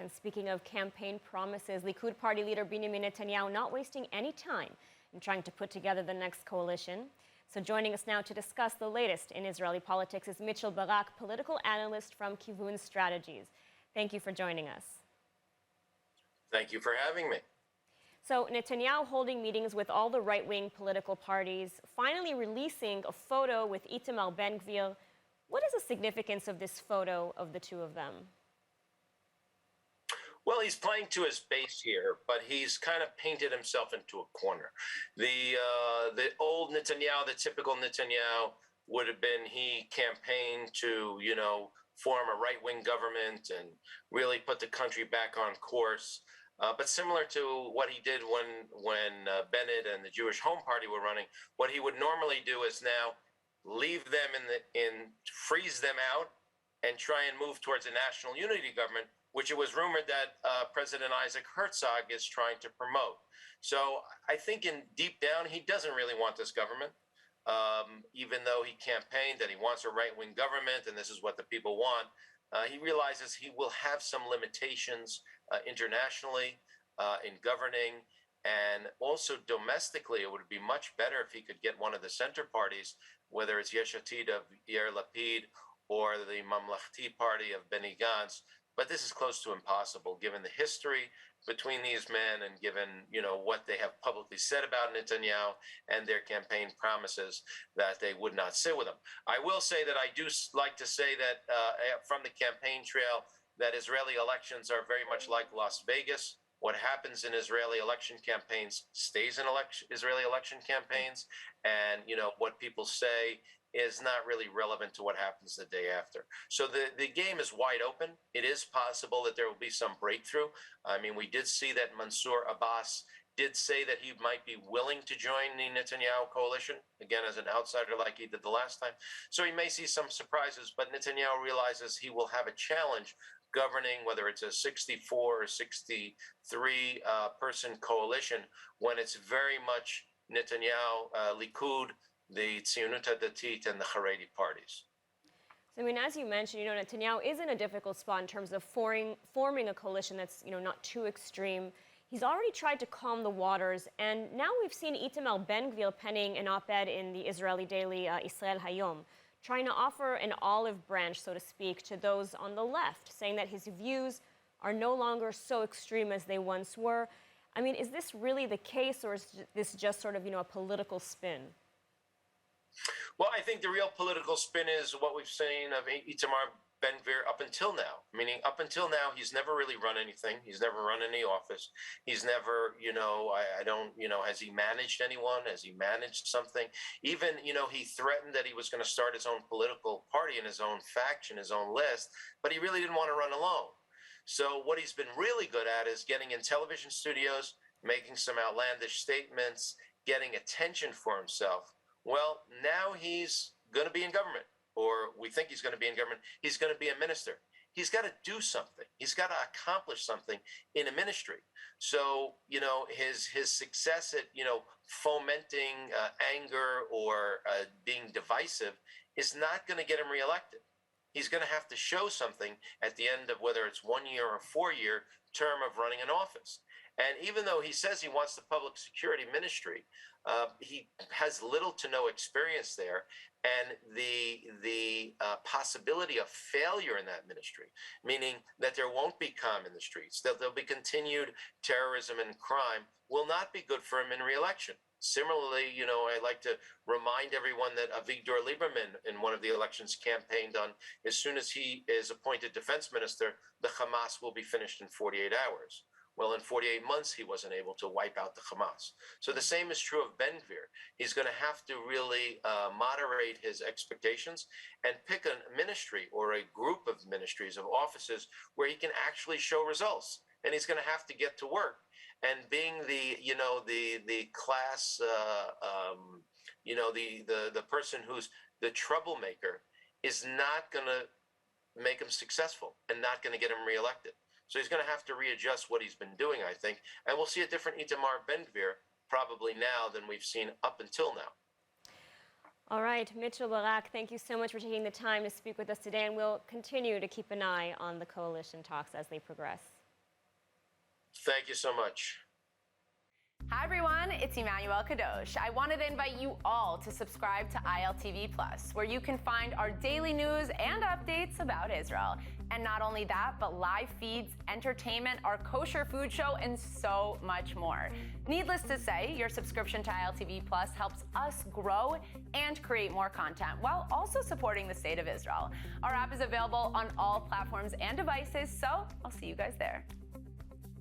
And speaking of campaign promises, Likud party leader Binyamin Netanyahu not wasting any time in trying to put together the next coalition. So joining us now to discuss the latest in Israeli politics is Mitchell Barak, political analyst from Keevon Strategies. Thank you for joining us. Thank you for having me. So Netanyahu holding meetings with all the right-wing political parties, finally releasing a photo with Itamar Ben Gvir. What is the significance of this photo of the two of them? Well, he's playing to his base here, but he's kind of painted himself into a corner. The old Netanyahu, the typical Netanyahu, would have been he campaigned to, form a right-wing government and really put the country back on course. But similar to what he did when Bennett and the Jewish Home Party were running, what he would normally do is now leave them freeze them out and try and move towards a national unity government, which it was rumored that President Isaac Herzog is trying to promote. So I think in deep down, he doesn't really want this government, even though he campaigned that he wants a right-wing government and this is what the people want. He realizes he will have some limitations internationally in governing, and also domestically, it would be much better if he could get one of the center parties, whether it's Yesh Atid of Yair Lapid or the Mamlachti party of Benny Gantz. But this is close to impossible, given the history between these men and given, what they have publicly said about Netanyahu and their campaign promises that they would not sit with him. I will say that I do like to say that from the campaign trail that Israeli elections are very much like Las Vegas. What happens in Israeli election campaigns stays in Israeli election campaigns. And, what people say is not really relevant to what happens the day after. So the game is wide open. It is possible that there will be some breakthrough. I mean, we did see that Mansour Abbas did say that he might be willing to join the Netanyahu coalition, again, as an outsider like he did the last time. So he may see some surprises, but Netanyahu realizes he will have a challenge governing, whether it's a 64 or 63 person coalition, when it's very much Netanyahu, Likud, the Tzionut HaDatit, and the Haredi parties. So, as you mentioned, Netanyahu is in a difficult spot in terms of forming a coalition that's, not too extreme. He's already tried to calm the waters, and now we've seen Itamar Ben Gvir penning an op-ed in the Israeli daily Israel Hayom, trying to offer an olive branch, so to speak, to those on the left, saying that his views are no longer so extreme as they once were. Is this really the case, or is this just sort of, a political spin? Well, I think the real political spin is what we've seen of Itamar Ben Gvir up until now. Meaning, up until now, he's never really run anything. He's never run any office. He's never, has he managed anyone? Has he managed something? Even, he threatened that he was going to start his own political party and his own faction, his own list, but he really didn't want to run alone. So what he's been really good at is getting in television studios, making some outlandish statements, getting attention for himself. Well, now he's going to be in government, or we think he's going to be in government. He's going to be a minister. He's got to do something. He's got to accomplish something in a ministry. So, his success at, fomenting anger or being divisive is not going to get him reelected. He's going to have to show something at the end of whether it's 1 year or 4 year term of running an office. And even though he says he wants the public security ministry, he has little to no experience there, and the possibility of failure in that ministry, meaning that there won't be calm in the streets, that there'll be continued terrorism and crime, will not be good for him in re-election. Similarly, I like to remind everyone that Avigdor Lieberman in one of the elections campaigned on, as soon as he is appointed defense minister, the Hamas will be finished in 48 hours. Well, in 48 months, he wasn't able to wipe out the Hamas. So the same is true of Ben Gvir. He's going to have to really moderate his expectations and pick a ministry or a group of ministries, of offices, where he can actually show results. And he's going to have to get to work. And being the class, the person who's the troublemaker is not going to make him successful and not going to get him reelected. So he's going to have to readjust what he's been doing, I think. And we'll see a different Itamar Ben Gvir probably now than we've seen up until now. All right, Mitchell Barak, thank you so much for taking the time to speak with us today, and we'll continue to keep an eye on the coalition talks as they progress. Thank you so much. Hi everyone, it's Emmanuel Kadosh. I wanted to invite you all to subscribe to ILTV Plus, where you can find our daily news and updates about Israel. And not only that, but live feeds, entertainment, our kosher food show, and so much more. Needless to say, your subscription to ILTV Plus helps us grow and create more content while also supporting the state of Israel. Our app is available on all platforms and devices, so I'll see you guys there.